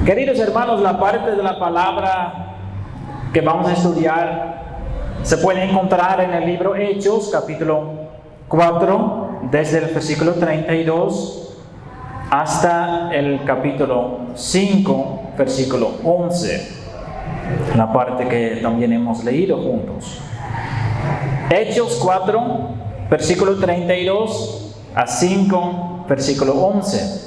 Queridos hermanos, la parte de la palabra que vamos a estudiar se puede encontrar en el libro Hechos, capítulo 4, desde el versículo 32 hasta el capítulo 5, versículo 11, la parte que también hemos leído juntos. Hechos 4, versículo 32 a 5, versículo 11.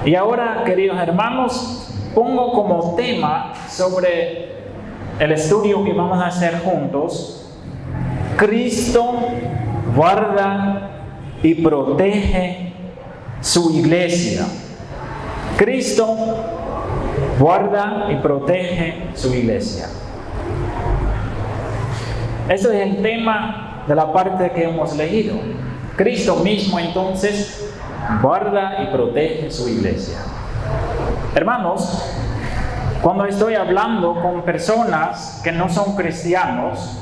Y ahora, queridos hermanos, pongo como tema sobre el estudio que vamos a hacer juntos: Cristo guarda y protege su iglesia. Cristo guarda y protege su iglesia. Este es el tema de la parte que hemos leído. Cristo mismo entonces guarda y protege su iglesia. Hermanos, cuando estoy hablando con personas que no son cristianos,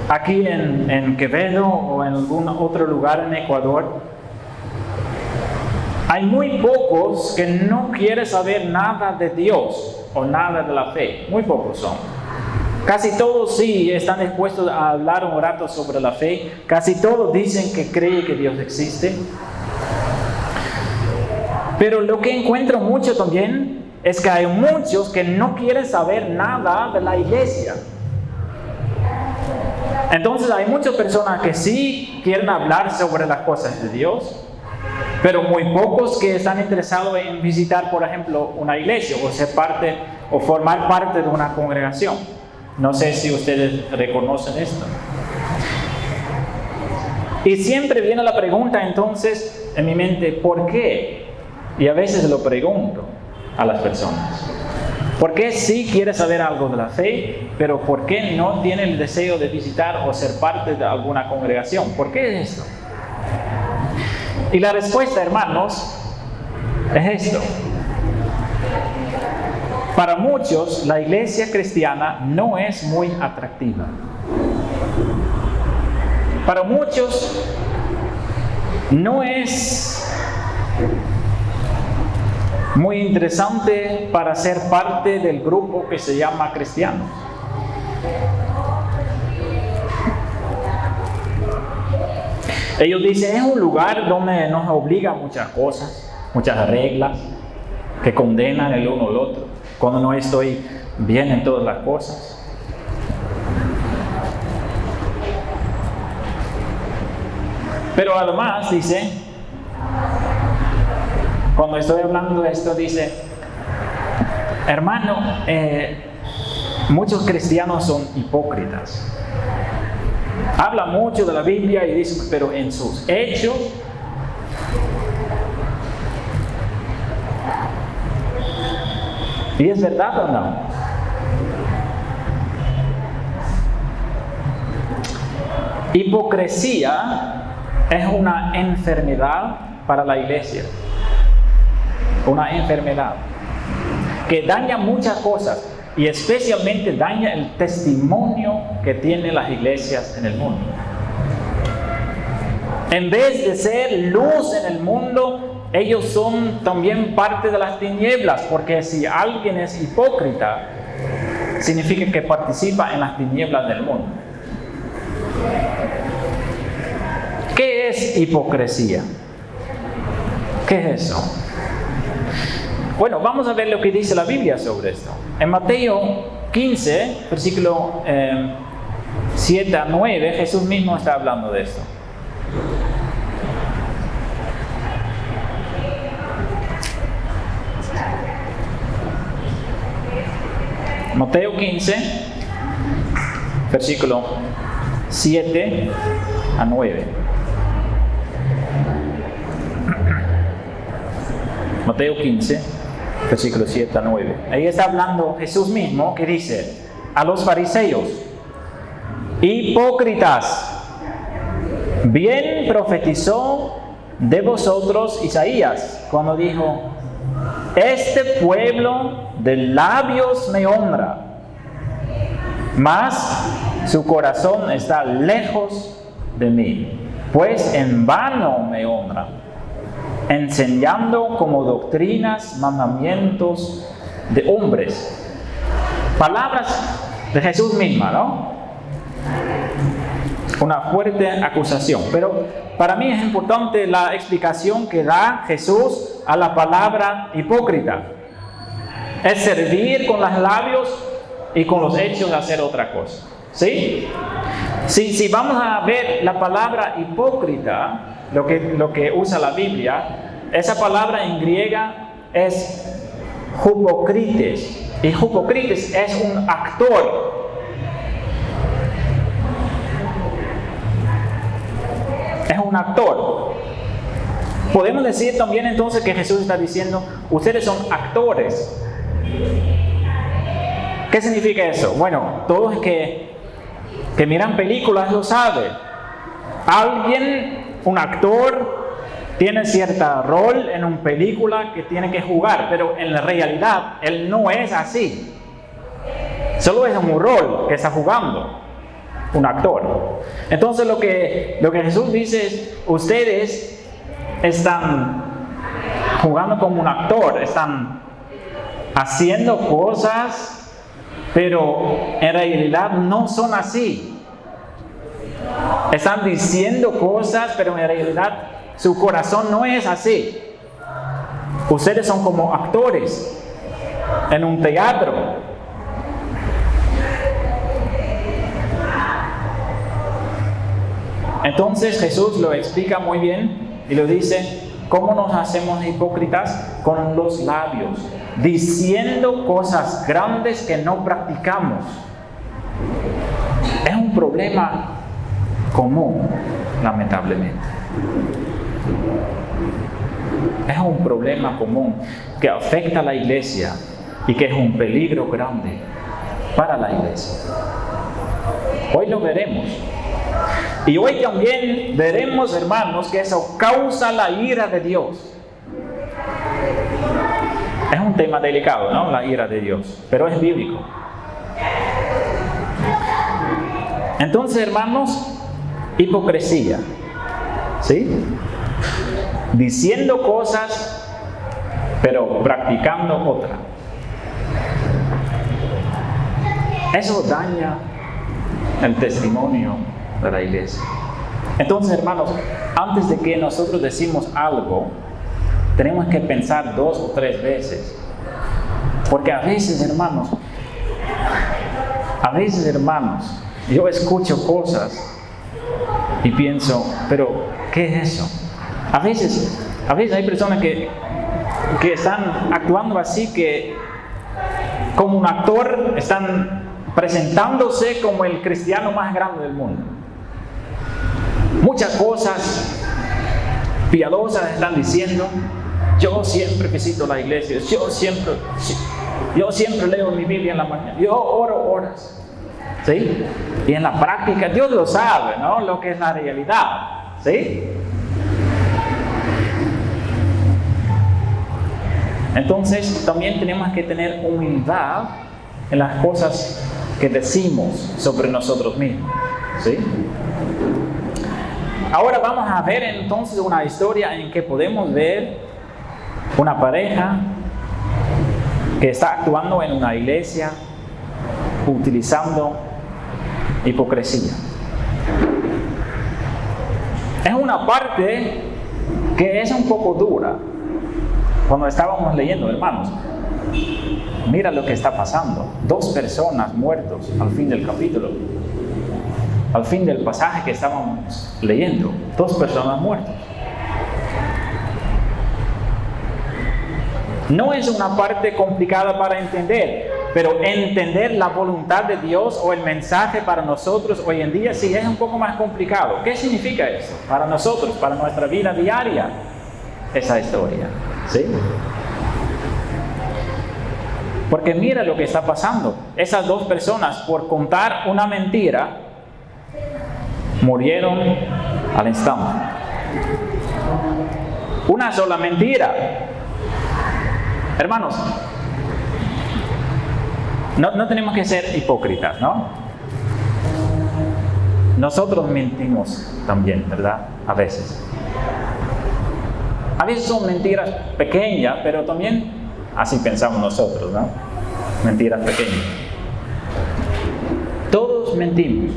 aquí en Quevedo o en algún otro lugar en Ecuador, hay muy pocos que no quieren saber nada de Dios o nada de la fe. Muy pocos son. Casi todos sí están dispuestos a hablar un rato sobre la fe. Casi todos dicen que creen que Dios existe. Pero lo que encuentro mucho también es que hay muchos que no quieren saber nada de la iglesia. Entonces hay muchas personas que sí quieren hablar sobre las cosas de Dios, pero muy pocos que están interesados en visitar, por ejemplo, una iglesia o ser parte o formar parte de una congregación. No sé si ustedes reconocen esto. Y siempre viene la pregunta entonces en mi mente: ¿por qué? Y a veces lo pregunto a las personas: ¿por qué sí quiere saber algo de la fe, pero por qué no tiene el deseo de visitar o ser parte de alguna congregación? ¿Por qué es esto? Y la respuesta, hermanos, es esto. Para muchos, la iglesia cristiana no es muy atractiva. Para muchos, no es muy interesante para ser parte del grupo que se llama cristianos. Ellos dicen: es un lugar donde nos obliga a muchas cosas, muchas reglas que condenan el uno al otro, cuando no estoy bien en todas las cosas. Pero además dice, cuando estoy hablando de esto, dice: hermano, muchos cristianos son hipócritas. Habla mucho de la Biblia y dice, pero en sus hechos ¿y es verdad o no? Hipocresía es una enfermedad para la iglesia. Una enfermedad que daña muchas cosas y especialmente daña el testimonio que tienen las iglesias en el mundo. En vez de ser luz en el mundo, ellos son también parte de las tinieblas, porque si alguien es hipócrita, significa que participa en las tinieblas del mundo. ¿Qué es hipocresía? ¿Qué es eso? Bueno, vamos a ver lo que dice la Biblia sobre esto. En Mateo 15, versículo 7 a 9, Jesús mismo está hablando de esto. Mateo 15, versículo 7 a 9. Mateo 15, versículo 7 a 9. Ahí está hablando Jesús mismo, que dice a los fariseos: hipócritas, bien profetizó de vosotros Isaías cuando dijo: este pueblo de labios me honra, mas su corazón está lejos de mí. pues en vano me honran, enseñando como doctrinas mandamientos de hombres. Palabras de Jesús misma, ¿no? Una fuerte acusación. Pero para mí es importante la explicación que da Jesús a la palabra hipócrita. Es servir con los labios y con los hechos hacer otra cosa. ¿Sí? Si vamos a ver la palabra hipócrita, lo que usa la Biblia, esa palabra en griega es hypocrites. Y hypocrites es un actor. Es un actor. Podemos decir también entonces que Jesús está diciendo, ustedes son actores. ¿Qué significa eso? Bueno, todos que miran películas lo saben. Alguien, un actor, tiene cierto rol en una película que tiene que jugar, pero en la realidad él no es así. Solo es un rol que está jugando un actor. Entonces lo que Jesús dice es, ustedes están jugando como un actor, están haciendo cosas, pero en realidad no son así. Están diciendo cosas, pero en realidad su corazón no es así. Ustedes son como actores en un teatro. Entonces Jesús lo explica muy bien y lo dice, ¿cómo nos hacemos hipócritas? Con los labios, diciendo cosas grandes que no practicamos. Es un problema común, lamentablemente. Es un problema común que afecta a la iglesia y que es un peligro grande para la iglesia. Hoy lo veremos. Y hoy también veremos, hermanos, que eso causa la ira de Dios. Es un tema delicado, ¿no? La ira de Dios, pero es bíblico. Entonces, hermanos, hipocresía, ¿sí? Diciendo cosas, pero practicando otra. Eso daña el testimonio de la iglesia. Entonces, hermanos, antes de que nosotros decimos algo, tenemos que pensar 2 o 3 veces. Porque a veces, hermanos, yo escucho cosas y pienso, pero ¿qué es eso? A veces hay personas que están actuando así, que como un actor están presentándose como el cristiano más grande del mundo. Muchas cosas piadosas están diciendo. Yo siempre visito la iglesia, yo siempre leo mi Biblia en la mañana, yo oro horas. ¿Sí? Y en la práctica Dios lo sabe, ¿no? Lo que es la realidad. ¿Sí? Entonces también tenemos que tener humildad en las cosas que decimos sobre nosotros mismos. ¿Sí? Ahora vamos a ver entonces una historia en que podemos ver una pareja que está actuando en una iglesia utilizando hipocresía. Es una parte que es un poco dura. Cuando estábamos leyendo, hermanos, mira lo que está pasando. 2 personas muertas al fin del capítulo. Al fin del pasaje que estábamos leyendo. 2 personas muertas. No es una parte complicada para entender, pero entender la voluntad de Dios o el mensaje para nosotros hoy en día sí es un poco más complicado. ¿Qué significa eso para nosotros, para nuestra vida diaria? Esa historia, ¿sí? Porque mira lo que está pasando. Esas 2 personas, por contar una mentira, murieron al instante. Una sola mentira. Hermanos, no tenemos que ser hipócritas, ¿no? Nosotros mentimos también, ¿verdad? A veces. A veces son mentiras pequeñas, pero también así pensamos nosotros, ¿no? Mentiras pequeñas. Todos mentimos,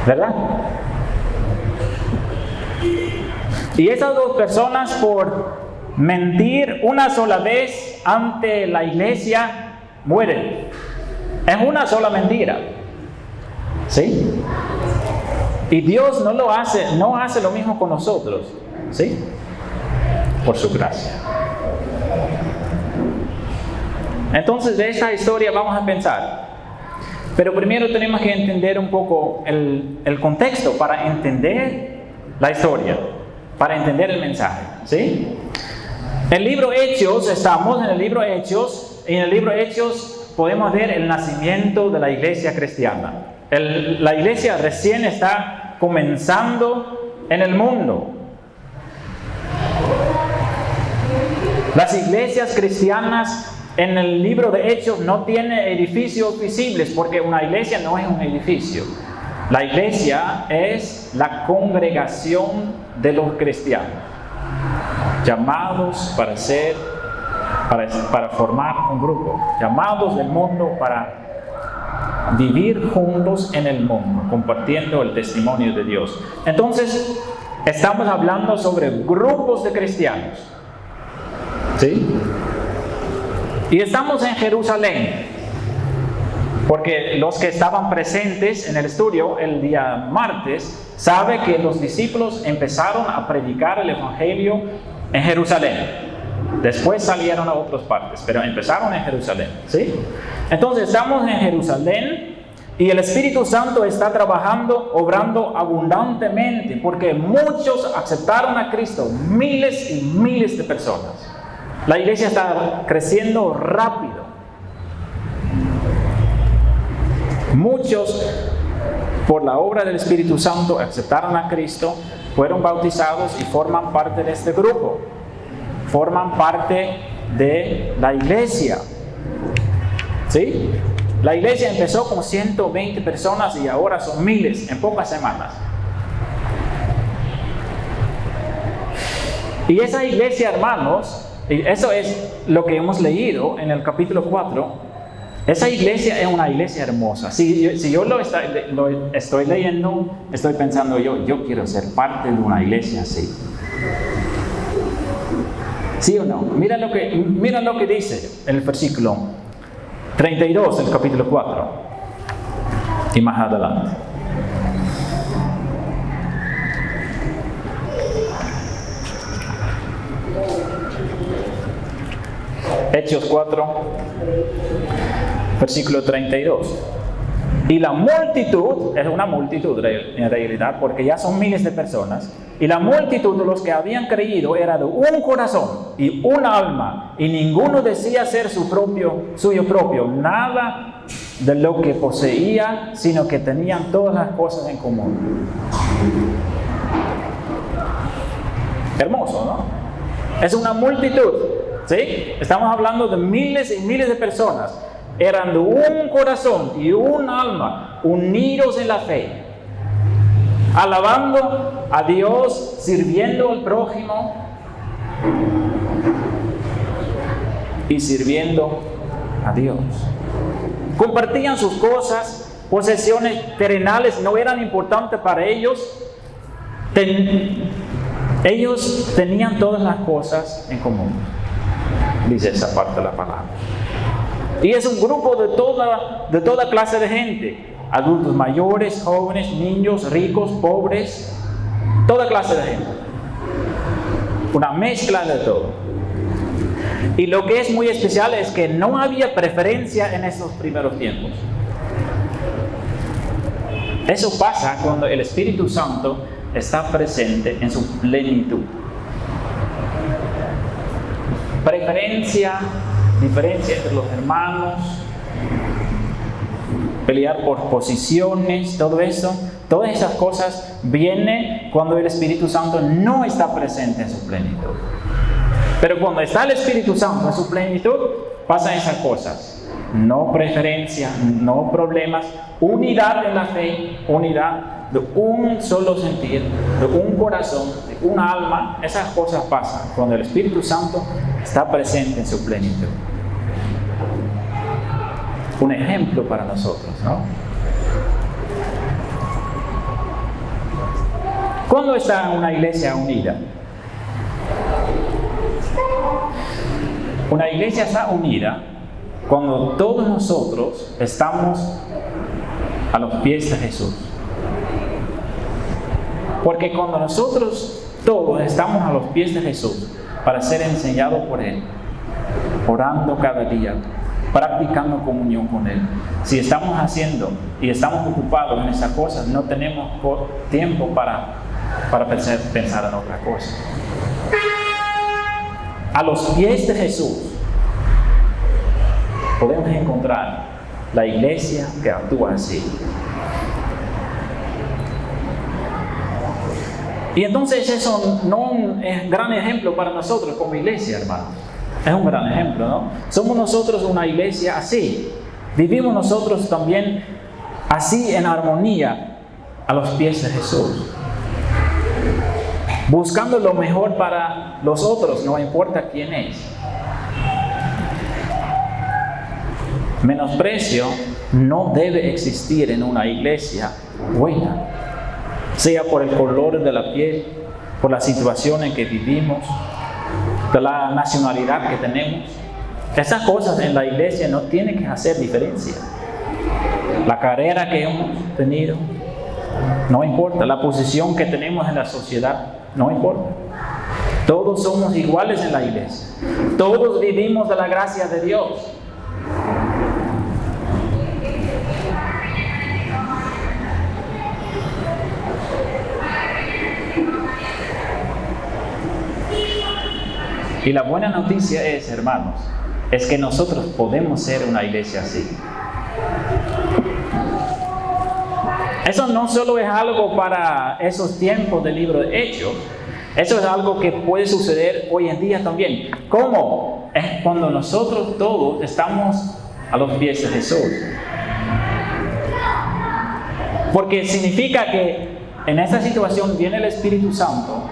¿verdad? Y esas dos personas, por mentir una sola vez ante la iglesia, mueren. Es una sola mentira. ¿Sí? Y Dios no hace lo mismo con nosotros. ¿Sí? Por su gracia. Entonces, de esta historia vamos a pensar. Pero primero tenemos que entender un poco el contexto para entender la historia, para entender el mensaje. ¿Sí? El libro Hechos, estamos en el libro Hechos, y en el libro Hechos podemos ver el nacimiento de la iglesia cristiana. La iglesia recién está comenzando en el mundo. Las iglesias cristianas en el libro de Hechos no tienen edificios visibles, porque una iglesia no es un edificio. La iglesia es la congregación de los cristianos, llamados para formar un grupo, llamados del mundo para vivir juntos en el mundo, compartiendo el testimonio de Dios. Entonces, estamos hablando sobre grupos de cristianos. ¿Sí? Y estamos en Jerusalén, porque los que estaban presentes en el estudio el día martes saben que los discípulos empezaron a predicar el evangelio en Jerusalén. Después salieron a otras partes, pero empezaron en Jerusalén. ¿Sí? Entonces estamos en Jerusalén y el Espíritu Santo está trabajando, obrando abundantemente, porque muchos aceptaron a Cristo, miles y miles de personas. La iglesia está creciendo rápido. Muchos, por la obra del Espíritu Santo, aceptaron a Cristo, fueron bautizados y forman parte de este grupo. Forman parte de la iglesia. ¿Sí? La iglesia empezó con 120 personas y ahora son miles en pocas semanas. Y esa iglesia, hermanos, eso es lo que hemos leído en el capítulo 4. Esa iglesia es una iglesia hermosa. Si yo lo estoy leyendo, estoy pensando yo quiero ser parte de una iglesia así. ¿Sí o no? Mira lo que dice en el versículo 32 del capítulo 4 y más adelante. Hechos 4, versículo 32. Y la multitud, es una multitud en realidad, porque ya son miles de personas, y la multitud de los que habían creído era de un corazón y un alma, y ninguno decía ser suyo propio, nada de lo que poseía, sino que tenían todas las cosas en común. Hermoso, ¿no? Es una multitud, ¿sí? Estamos hablando de miles y miles de personas. Eran de un corazón y un alma, unidos en la fe, alabando a Dios, sirviendo al prójimo y sirviendo a Dios. Compartían sus cosas, posesiones terrenales no eran importantes para ellos. Ellos tenían todas las cosas en común, dice esa parte de la palabra. Y es un grupo de toda clase de gente. Adultos mayores, jóvenes, niños, ricos, pobres. Toda clase de gente. Una mezcla de todo. Y lo que es muy especial es que no había preferencia en esos primeros tiempos. Eso pasa cuando el Espíritu Santo está presente en su plenitud. Diferencia entre los hermanos, pelear por posiciones, todo eso, todas esas cosas vienen cuando el Espíritu Santo no está presente en su plenitud. Pero cuando está el Espíritu Santo en su plenitud, pasan esas cosas. no preferencia, no problemas, unidad en la fe, unidad de un solo sentir, de un corazón, de un alma. Esas cosas pasan cuando el Espíritu Santo está presente en su plenitud. Un ejemplo para nosotros, ¿no? ¿Cuándo está una iglesia unida? Una iglesia está unida cuando todos nosotros estamos a los pies de Jesús. Porque cuando nosotros todos estamos a los pies de Jesús para ser enseñados por Él, orando cada día, practicando comunión con Él, si estamos haciendo y estamos ocupados en esas cosas, no tenemos tiempo para pensar en otra cosa. A los pies de Jesús podemos encontrar la iglesia que actúa así. Y entonces eso no es un gran ejemplo para nosotros como iglesia, hermano. Es un gran ejemplo, ¿no? Somos nosotros una iglesia así. Vivimos nosotros también así en armonía a los pies de Jesús. Buscando lo mejor para los otros, no importa quién es. Menosprecio no debe existir en una iglesia buena, sea por el color de la piel, por la situación en que vivimos, de la nacionalidad que tenemos. Esas cosas en la iglesia no tienen que hacer diferencia. La carrera que hemos tenido, no importa. La posición que tenemos en la sociedad, no importa. Todos somos iguales en la iglesia. Todos vivimos de la gracia de Dios. Y la buena noticia es, hermanos, es que nosotros podemos ser una iglesia así. Eso no solo es algo para esos tiempos del libro de Hechos, eso es algo que puede suceder hoy en día también. ¿Cómo? Es cuando nosotros todos estamos a los pies de Jesús. Porque significa que en esta situación viene el Espíritu Santo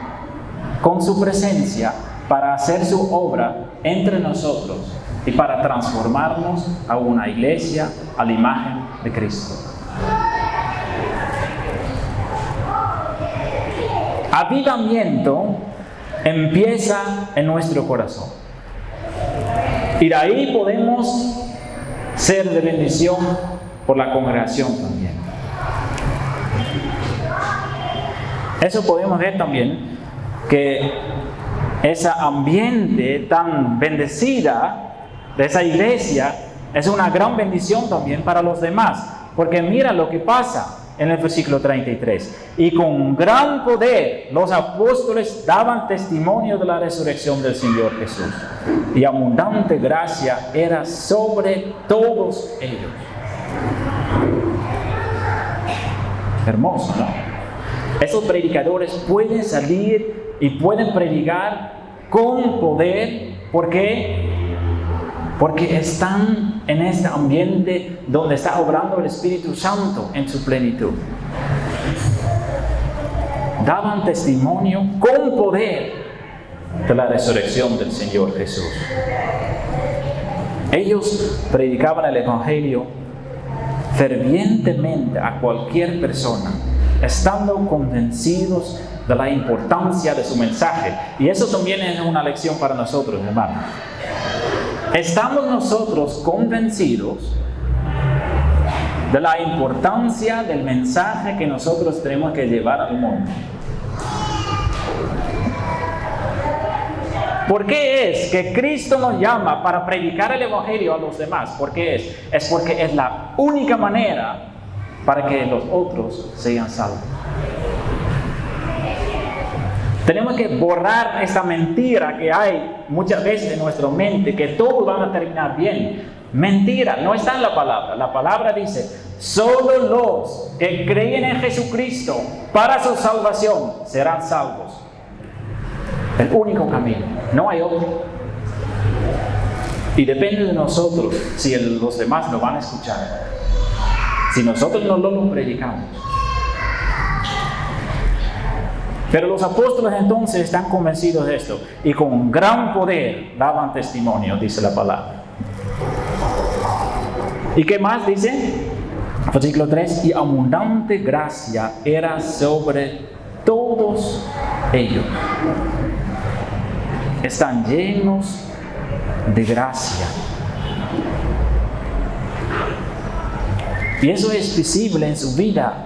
con su presencia para hacer su obra entre nosotros y para transformarnos a una iglesia a la imagen de Cristo. Avivamiento empieza en nuestro corazón. Y de ahí podemos ser de bendición por la congregación también. Eso podemos ver también, que ese ambiente tan bendecida de esa iglesia es una gran bendición también para los demás. Porque mira lo que pasa en el versículo 33. Y con gran poder los apóstoles daban testimonio de la resurrección del Señor Jesús. Y abundante gracia era sobre todos ellos. Hermoso, ¿no? Esos predicadores pueden salir y pueden predicar con poder. ¿Por qué? Porque están en este ambiente donde está obrando el Espíritu Santo en su plenitud. Daban testimonio con poder de la resurrección del Señor Jesús. Ellos predicaban el Evangelio fervientemente a cualquier persona, estando convencidos de la importancia de su mensaje. Y eso también es una lección para nosotros, hermanos. ¿Estamos nosotros convencidos de la importancia del mensaje que nosotros tenemos que llevar al mundo? ¿Por qué es que Cristo nos llama para predicar el Evangelio a los demás? ¿Por qué es? Es porque es la única manera para que los otros sean salvos. Tenemos que borrar esta mentira que hay muchas veces en nuestra mente, que todos van a terminar bien. Mentira, no está en la palabra. La palabra dice, solo los que creen en Jesucristo para su salvación serán salvos. El único camino, no hay otro. Y depende de nosotros si los demás lo van a escuchar. Si nosotros no lo predicamos. Pero los apóstoles entonces están convencidos de esto. Y con gran poder daban testimonio, dice la palabra. ¿Y qué más dice? Versículo 3. Y abundante gracia era sobre todos ellos. Están llenos de gracia. Y eso es visible en su vida.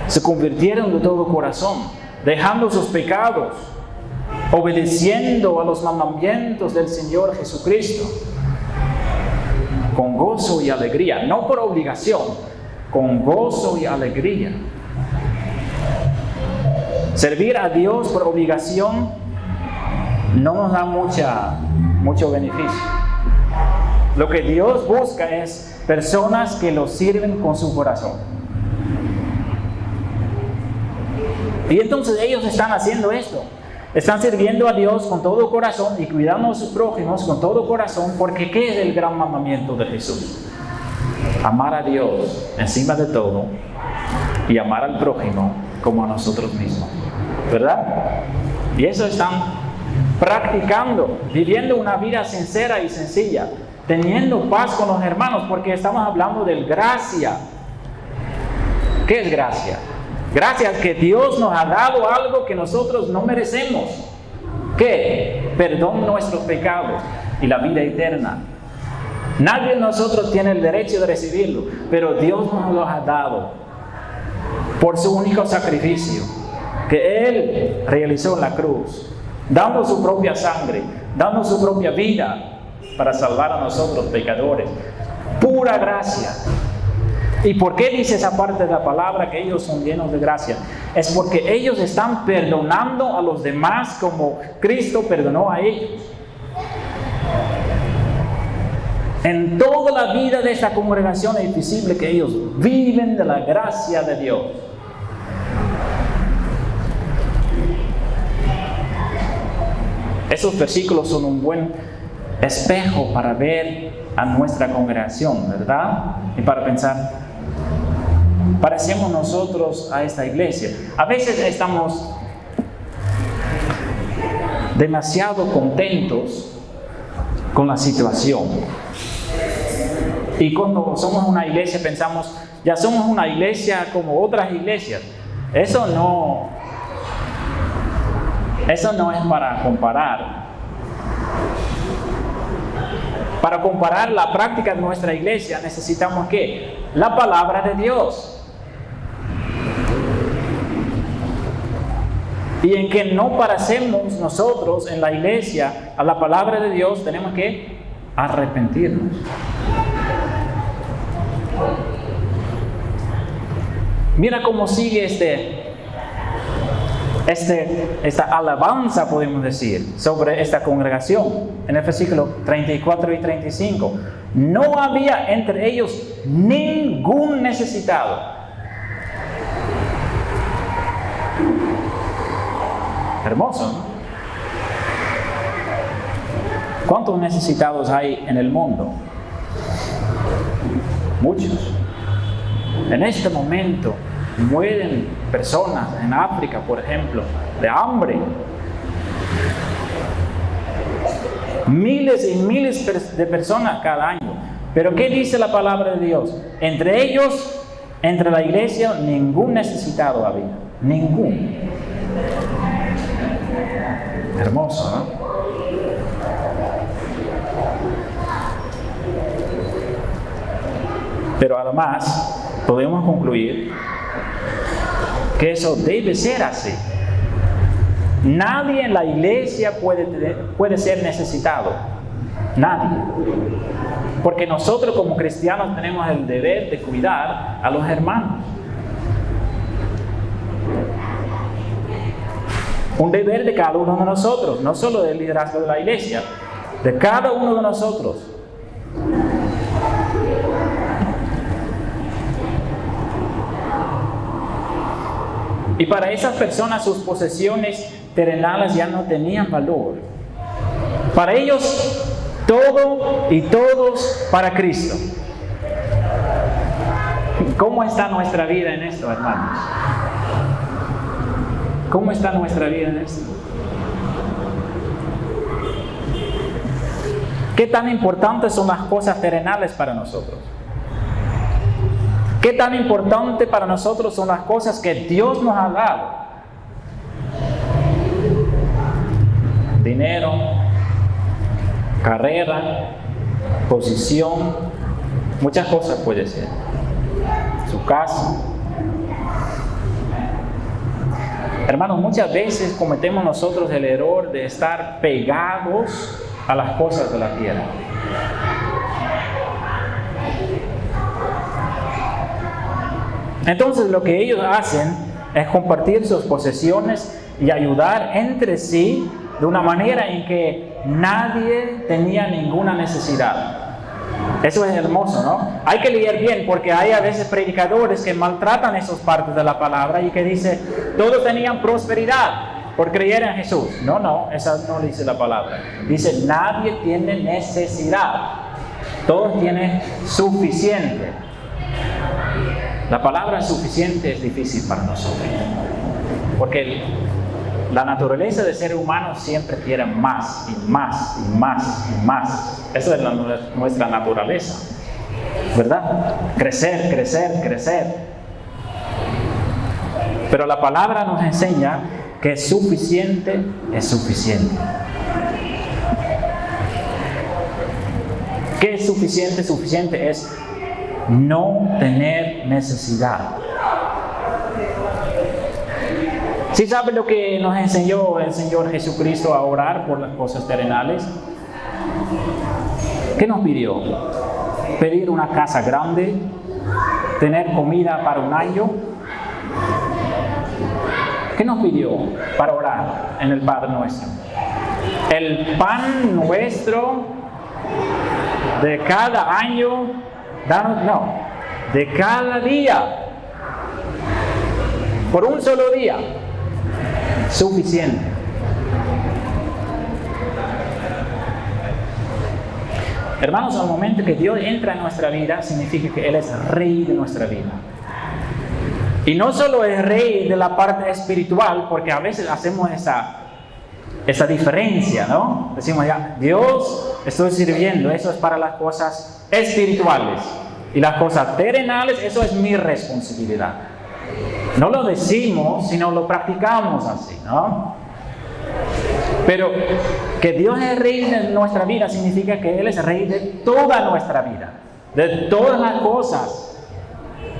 Se convirtieron de todo corazón, dejando sus pecados, obedeciendo a los mandamientos del Señor Jesucristo, con gozo y alegría, no por obligación, con gozo y alegría. Servir a Dios por obligación no nos da mucho beneficio. Lo que Dios busca es personas que lo sirven con su corazón. Y entonces ellos están haciendo esto. Están sirviendo a Dios con todo corazón y cuidando a sus prójimos con todo corazón, porque ¿qué es el gran mandamiento de Jesús? Amar a Dios encima de todo y amar al prójimo como a nosotros mismos. ¿Verdad? Y eso están practicando, viviendo una vida sincera y sencilla, teniendo paz con los hermanos, porque estamos hablando de gracia. ¿Qué es gracia? Gracias que Dios nos ha dado algo que nosotros no merecemos. ¿Qué? Perdón de nuestros pecados y la vida eterna. Nadie de nosotros tiene el derecho de recibirlo, pero Dios nos lo ha dado por su único sacrificio que Él realizó en la cruz, dando su propia sangre, dando su propia vida para salvar a nosotros pecadores. Pura gracia. ¿Y por qué dice esa parte de la palabra que ellos son llenos de gracia? Es porque ellos están perdonando a los demás como Cristo perdonó a ellos. En toda la vida de esta congregación es visible que ellos viven de la gracia de Dios. Esos versículos son un buen espejo para ver a nuestra congregación, ¿verdad? Y para pensar, parecemos nosotros a esta iglesia. A veces estamos demasiado contentos con la situación. Y cuando somos una iglesia pensamos, ya somos una iglesia como otras iglesias. Eso no es para comparar. Para comparar la práctica de nuestra iglesia necesitamos ¿qué? La palabra de Dios. Y en que no parecemos nosotros en la iglesia a la palabra de Dios, tenemos que arrepentirnos. Mira cómo sigue esta alabanza, podemos decir, sobre esta congregación. En el versículo 34 y 35. No había entre ellos ningún necesitado. Hermoso, ¿no? ¿Cuántos necesitados hay en el mundo? Muchos. En este momento mueren personas en África, por ejemplo, de hambre. Miles y miles de personas cada año. Pero ¿qué dice la palabra de Dios? Entre ellos, entre la iglesia, ningún necesitado había. Ningún. Hermoso, ¿no? Pero además, podemos concluir que eso debe ser así. Nadie en la iglesia puede ser necesitado. Nadie. Porque nosotros como cristianos tenemos el deber de cuidar a los hermanos. Un deber de cada uno de nosotros, no solo del liderazgo de la iglesia, de cada uno de nosotros. Y para esas personas sus posesiones terrenales ya no tenían valor. Para ellos todo y todos para Cristo. ¿Cómo está nuestra vida en esto, hermanos? ¿Cómo está nuestra vida en esto? ¿Qué tan importantes son las cosas terrenales para nosotros? ¿Qué tan importante para nosotros son las cosas que Dios nos ha dado? Dinero, carrera, posición, muchas cosas puede ser. Su casa. Hermanos, muchas veces cometemos nosotros el error de estar pegados a las cosas de la tierra. Entonces lo que ellos hacen es compartir sus posesiones y ayudar entre sí de una manera en que nadie tenía ninguna necesidad. Eso es hermoso, ¿no? Hay que leer bien porque hay a veces predicadores que maltratan esas partes de la palabra y que dice, todos tenían prosperidad por creer en Jesús. No, esa no dice la palabra. Dice, nadie tiene necesidad. Todos tienen suficiente. La palabra suficiente es difícil para nosotros. Porque la naturaleza del ser humano siempre quiere más y más y más y más. Eso es nuestra naturaleza, ¿verdad? Crecer, crecer, crecer. Pero la palabra nos enseña que suficiente es suficiente. ¿Qué es suficiente? Suficiente es no tener necesidad. ¿Sí sabe lo que nos enseñó el Señor Jesucristo a orar por las cosas terrenales? ¿Qué nos pidió? Pedir una casa grande, tener comida para un año. ¿Qué nos pidió para orar en el Padre Nuestro? El pan nuestro de cada año, de cada día, por un solo día, suficiente. Hermanos, al momento que Dios entra en nuestra vida, significa que Él es Rey de nuestra vida. Y no solo es Rey de la parte espiritual, porque a veces hacemos esa diferencia, ¿no? Decimos ya, Dios, estoy sirviendo, eso es para las cosas espirituales. Y las cosas terrenales, eso es mi responsabilidad. No lo decimos, sino lo practicamos así, ¿no? Pero que Dios es Rey de nuestra vida significa que Él es Rey de toda nuestra vida, de todas las cosas,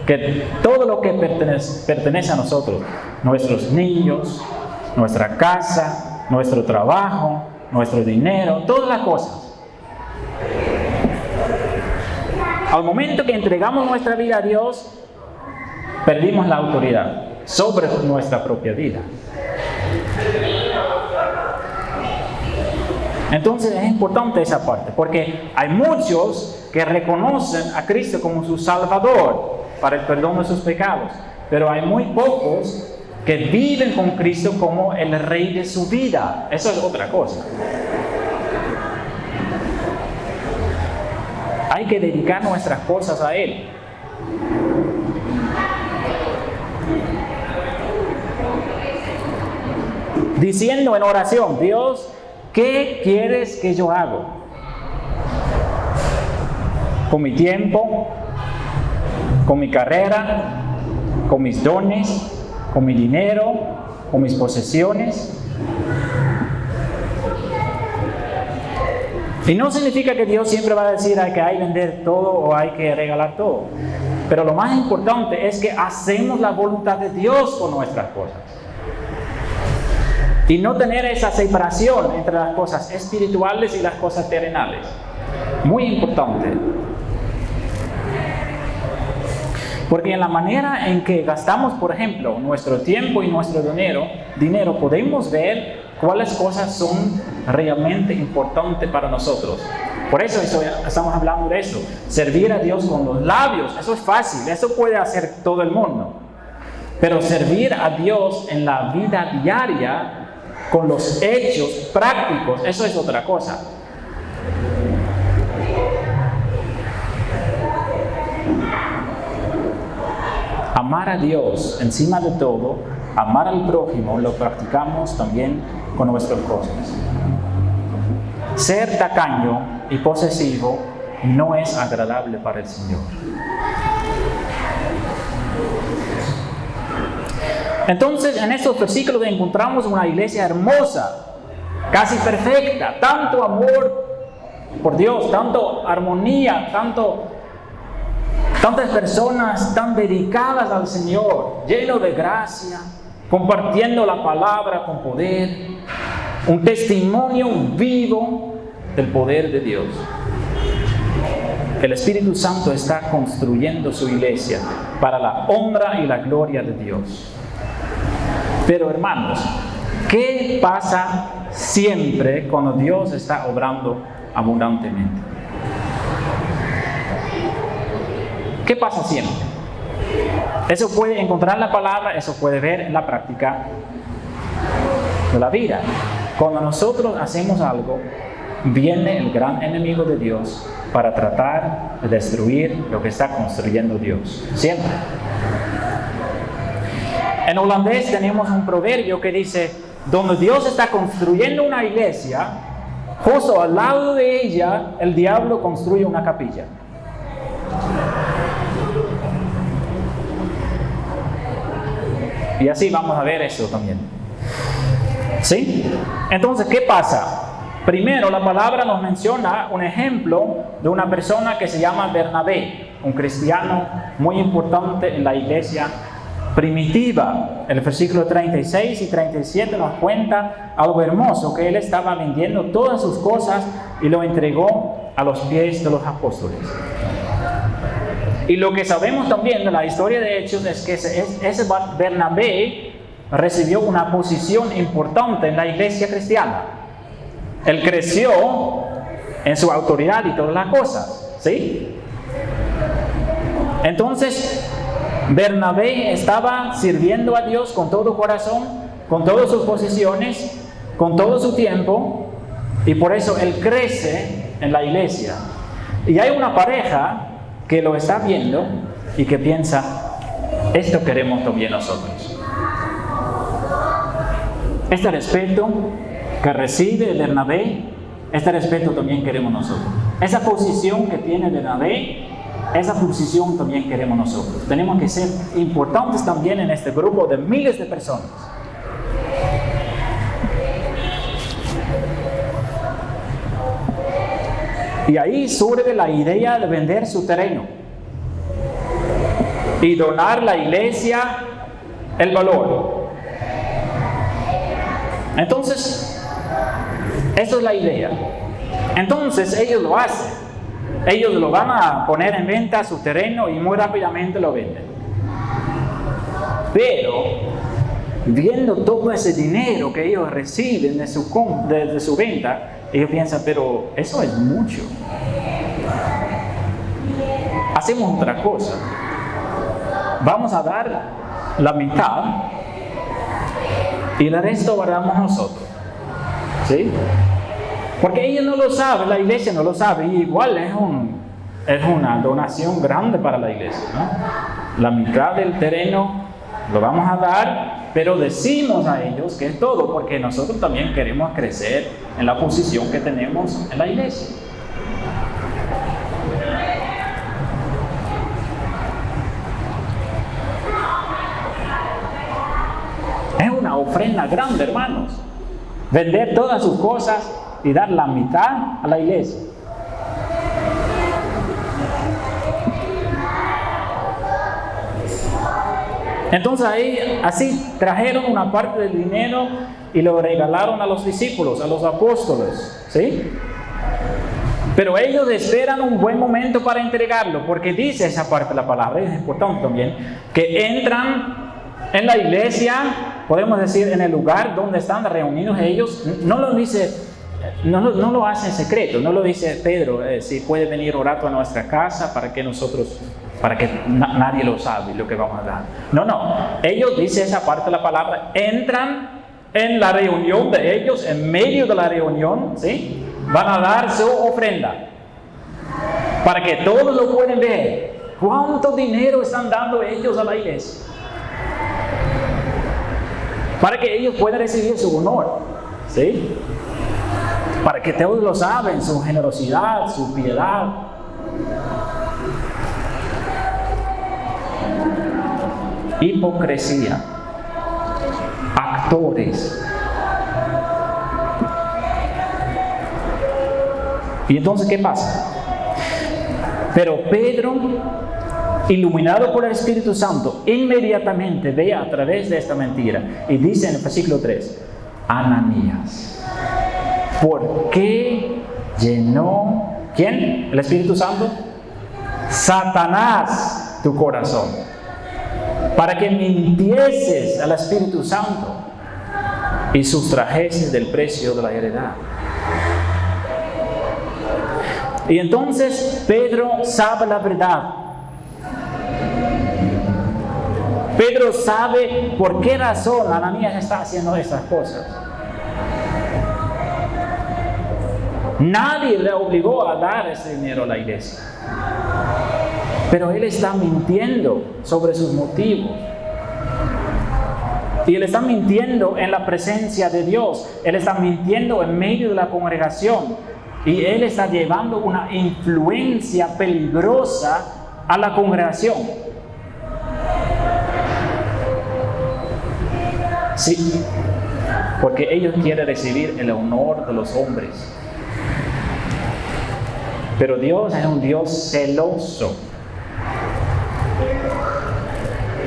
que todo lo que pertenece a nosotros, nuestros niños, nuestra casa, nuestro trabajo, nuestro dinero, todas las cosas. Al momento que entregamos nuestra vida a Dios, perdimos la autoridad sobre nuestra propia vida. Entonces es importante esa parte, porque hay muchos que reconocen a Cristo como su Salvador para el perdón de sus pecados, pero hay muy pocos que viven con Cristo como el Rey de su vida. Eso es otra cosa. Hay que dedicar nuestras cosas a Él. Diciendo en oración, Dios, ¿qué quieres que yo haga? Con mi tiempo, con mi carrera, con mis dones, con mi dinero, con mis posesiones. Y no significa que Dios siempre va a decir hay que vender todo o hay que regalar todo. Pero lo más importante es que hacemos la voluntad de Dios con nuestras cosas. Y no tener esa separación entre las cosas espirituales y las cosas terrenales. Muy importante. Porque en la manera en que gastamos, por ejemplo, nuestro tiempo y nuestro dinero podemos ver cuáles cosas son realmente importantes para nosotros. Por eso estamos hablando de eso. Servir a Dios con los labios, eso es fácil, eso puede hacer todo el mundo. Pero servir a Dios en la vida diaria, con los hechos prácticos, eso es otra cosa. amar a Dios encima de todo, amar al prójimo, lo practicamos también con nuestras cosas. Ser tacaño y posesivo no es agradable para el Señor. Entonces, en estos versículos encontramos una iglesia hermosa, casi perfecta, tanto amor por Dios, tanto armonía, tantas personas tan dedicadas al Señor, lleno de gracia, compartiendo la palabra con poder, un testimonio vivo del poder de Dios. El Espíritu Santo está construyendo su iglesia para la honra y la gloria de Dios. Pero hermanos, ¿qué pasa siempre cuando Dios está obrando abundantemente? ¿Qué pasa siempre? Eso puede encontrar la palabra, eso puede ver en la práctica de la vida. Cuando nosotros hacemos algo, viene el gran enemigo de Dios para tratar de destruir lo que está construyendo Dios. Siempre. En holandés tenemos un proverbio que dice, donde Dios está construyendo una iglesia, justo al lado de ella, el diablo construye una capilla. Y así vamos a ver eso también. ¿Sí? Entonces, ¿qué pasa? Primero, la palabra nos menciona un ejemplo de una persona que se llama Bernabé, un cristiano muy importante en la iglesia primitiva. El versículo 36 y 37 nos cuenta algo hermoso, que él estaba vendiendo todas sus cosas y lo entregó a los pies de los apóstoles. Y lo que sabemos también de la historia de Hechos es que ese Bernabé recibió una posición importante en la iglesia cristiana. Él creció en su autoridad y todas las cosas, ¿sí? Entonces, Bernabé estaba sirviendo a Dios con todo corazón, con todas sus posiciones, con todo su tiempo, y por eso él crece en la iglesia. Y hay una pareja que lo está viendo y que piensa, esto queremos también nosotros. Este respeto que recibe Bernabé, este respeto también queremos nosotros. Esa posición que tiene Bernabé, esa posición también queremos nosotros. Tenemos que ser importantes también en este grupo de miles de personas. Y ahí surge la idea de vender su terreno y donar a la iglesia el valor. Entonces, esa es la idea. Entonces, ellos lo hacen. Ellos lo van a poner en venta su terreno y muy rápidamente lo venden. Pero, viendo todo ese dinero que ellos reciben de su venta, ellos piensan, pero eso es mucho. Hacemos otra cosa. Vamos a dar la mitad y el resto guardamos nosotros. ¿Sí? Porque ellos no lo saben, la iglesia no lo sabe, y igual es una donación grande para la iglesia, ¿no? La mitad del terreno lo vamos a dar, pero decimos a ellos que es todo, porque nosotros también queremos crecer en la posición que tenemos en la iglesia. Es una ofrenda grande, hermanos. Vender todas sus cosas y dar la mitad a la iglesia. Entonces así trajeron una parte del dinero y lo regalaron a los discípulos, a los apóstoles, ¿sí? Pero ellos esperan un buen momento para entregarlo, porque dice esa parte de la palabra, es importante también, que entran en la iglesia, podemos decir en el lugar donde están reunidos ellos. No lo dice, no lo hace en secreto, no lo dice Pedro, si puede venir un rato a nuestra casa para que nadie lo sabe lo que vamos a dar. No, ellos dicen esa parte de la palabra, entran en la reunión de ellos, en medio de la reunión, ¿sí? Van a dar su ofrenda para que todos lo puedan ver. ¿Cuánto dinero están dando ellos a la iglesia? para que ellos puedan recibir su honor, ¿sí? Para que todos lo saben, su generosidad, su piedad. Hipocresía, actores. Y entonces, ¿qué pasa? Pero Pedro, iluminado por el Espíritu Santo, inmediatamente ve a través de esta mentira y dice en el versículo 3, Ananías, ¿por qué llenó, ¿quién? ¿El Espíritu Santo? Satanás tu corazón, para que mintieses al Espíritu Santo y sustrajeses del precio de la heredad. Y entonces Pedro sabe la verdad. Pedro sabe por qué razón Ananías está haciendo estas cosas. Nadie le obligó a dar ese dinero a la iglesia. Pero él está mintiendo sobre sus motivos. Y él está mintiendo en la presencia de Dios. Él está mintiendo en medio de la congregación. Y él está llevando una influencia peligrosa a la congregación. Sí, porque ellos quieren recibir el honor de los hombres. Pero Dios es un Dios celoso.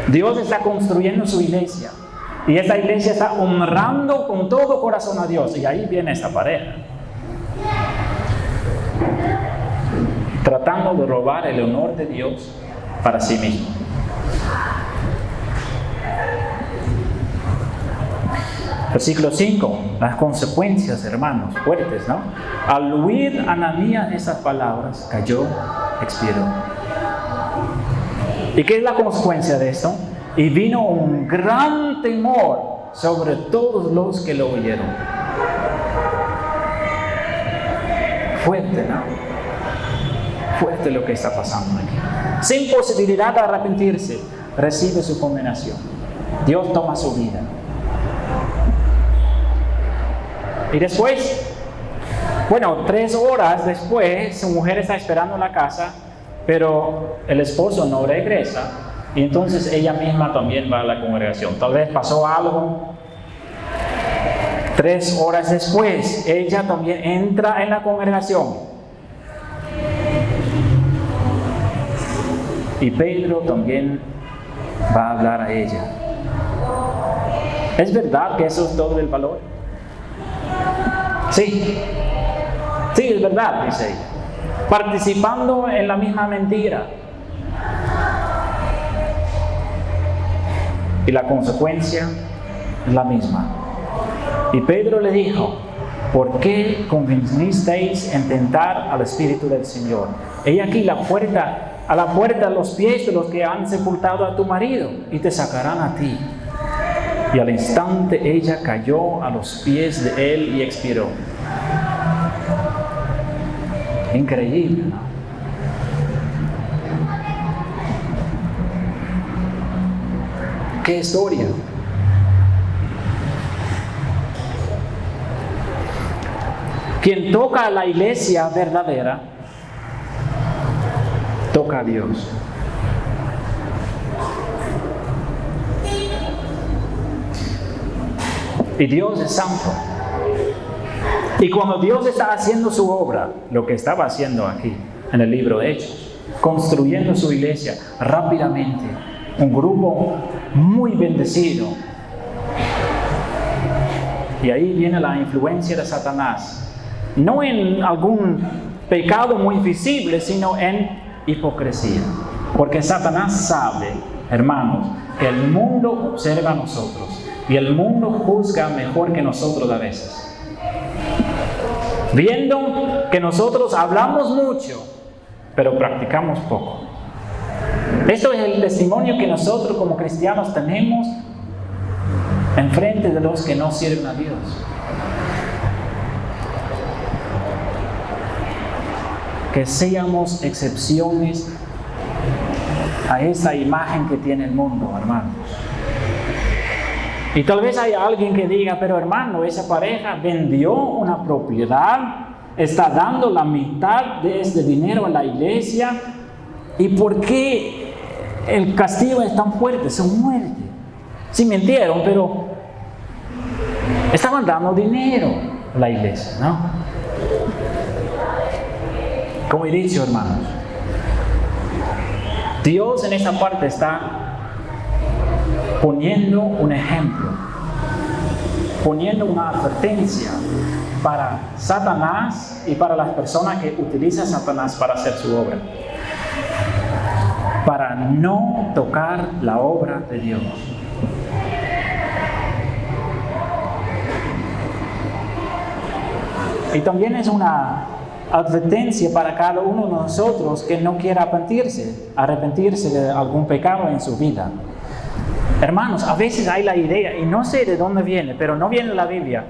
Dios está construyendo su iglesia. Y esta iglesia está honrando con todo corazón a Dios. Y ahí viene esta pareja, tratando de robar el honor de Dios para sí mismo. Versículo 5, las consecuencias, hermanos, fuertes, ¿no? Al oír Ananías esas palabras, cayó, expiró. ¿Y qué es la consecuencia de esto? Y vino un gran temor sobre todos los que lo oyeron. Fuerte, ¿no? Fuerte lo que está pasando aquí. Sin posibilidad de arrepentirse, recibe su condenación. Dios toma su vida. Y después, 3 horas después, su mujer está esperando en la casa, pero el esposo no regresa. Y entonces ella misma también va a la congregación. Tal vez pasó algo. 3 horas después, ella también entra en la congregación. Y Pedro también va a hablar a ella. ¿Es verdad que eso es todo el valor? Sí, es verdad, dice ella. Participando en la misma mentira. Y la consecuencia es la misma. Y Pedro le dijo, ¿por qué convenisteis en tentar al Espíritu del Señor? He aquí a la puerta los pies de los que han sepultado a tu marido, y te sacarán a ti. Y al instante ella cayó a los pies de él y expiró. Increíble, ¿no? ¿Qué historia? Quien toca a la iglesia verdadera, toca a Dios. Y Dios es santo. Y cuando Dios está haciendo su obra, lo que estaba haciendo aquí en el libro de Hechos, construyendo su iglesia rápidamente, un grupo muy bendecido. Y ahí viene la influencia de Satanás, no en algún pecado muy visible, sino en hipocresía. Porque Satanás sabe, hermanos, que el mundo observa a nosotros y el mundo juzga mejor que nosotros a veces. Viendo que nosotros hablamos mucho, pero practicamos poco. Esto es el testimonio que nosotros como cristianos tenemos en frente de los que no sirven a Dios. Que seamos excepciones a esa imagen que tiene el mundo, hermanos. Y tal vez hay alguien que diga, pero hermano, esa pareja vendió una propiedad, está dando la mitad de este dinero a la iglesia. ¿Y por qué el castigo es tan fuerte? Son muerte. Sí mintieron, pero estaban dando dinero a la iglesia, ¿no? Como he dicho, hermanos, Dios en esta parte está poniendo un ejemplo, poniendo una advertencia para Satanás y para las personas que utilizan Satanás para hacer su obra, para no tocar la obra de Dios. Y también es una advertencia para cada uno de nosotros que no quiera arrepentirse de algún pecado en su vida. Hermanos, a veces hay la idea, y no sé de dónde viene, pero no viene en la Biblia,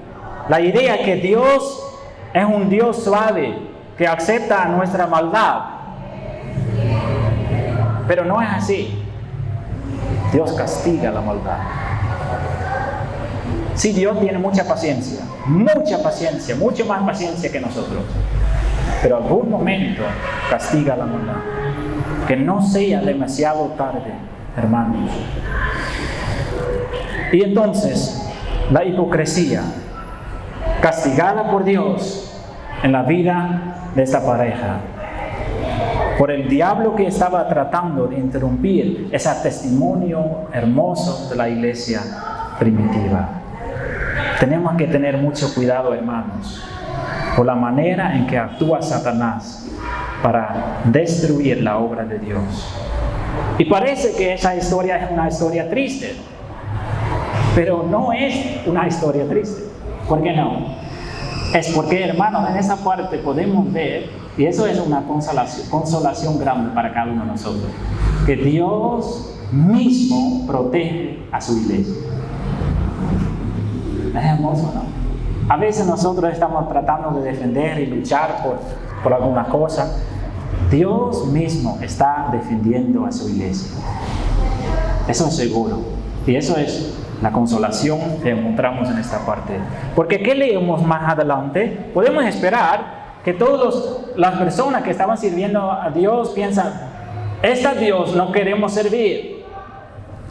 la idea que Dios es un Dios suave, que acepta nuestra maldad. Pero no es así. Dios castiga la maldad. Sí, Dios tiene mucha paciencia, mucho más paciencia que nosotros. Pero en algún momento castiga la maldad. Que no sea demasiado tarde, hermanos. Y entonces, la hipocresía, castigada por Dios en la vida de esta pareja, por el diablo que estaba tratando de interrumpir ese testimonio hermoso de la iglesia primitiva. Tenemos que tener mucho cuidado, hermanos, por la manera en que actúa Satanás para destruir la obra de Dios. Y parece que esa historia es una historia triste, pero no es una historia triste. ¿Por qué no? Es porque, hermanos, en esa parte podemos ver, y eso es una consolación grande para cada uno de nosotros, que Dios mismo protege a su iglesia. Es hermoso, ¿no? A veces nosotros estamos tratando de defender y luchar por alguna cosa. Dios mismo está defendiendo a su iglesia. Eso es seguro. Y eso es la consolación que encontramos en esta parte. Porque ¿qué leemos más adelante? Podemos esperar que todas las personas que estaban sirviendo a Dios piensan, este Dios no queremos servir.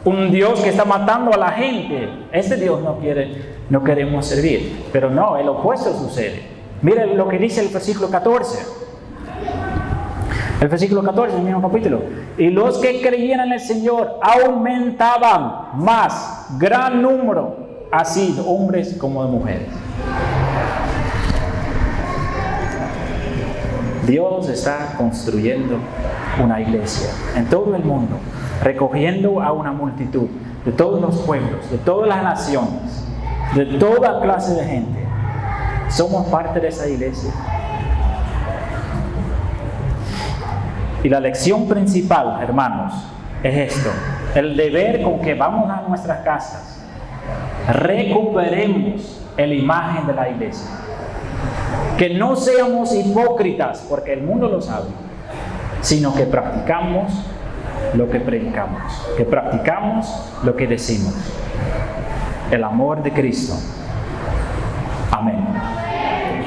Un Dios que está matando a la gente. Este Dios no queremos servir. Pero no, el opuesto sucede. Miren lo que dice el versículo 14. El versículo 14 del mismo capítulo. Y los que creían en el Señor aumentaban más, gran número, así de hombres como de mujeres. Dios está construyendo una iglesia en todo el mundo, recogiendo a una multitud de todos los pueblos, de todas las naciones, de toda clase de gente. Somos parte de esa iglesia. Y la lección principal, hermanos, es esto: el deber con que vamos a nuestras casas, recuperemos la imagen de la iglesia. Que no seamos hipócritas, porque el mundo lo sabe, sino que practicamos lo que predicamos, que practicamos lo que decimos. El amor de Cristo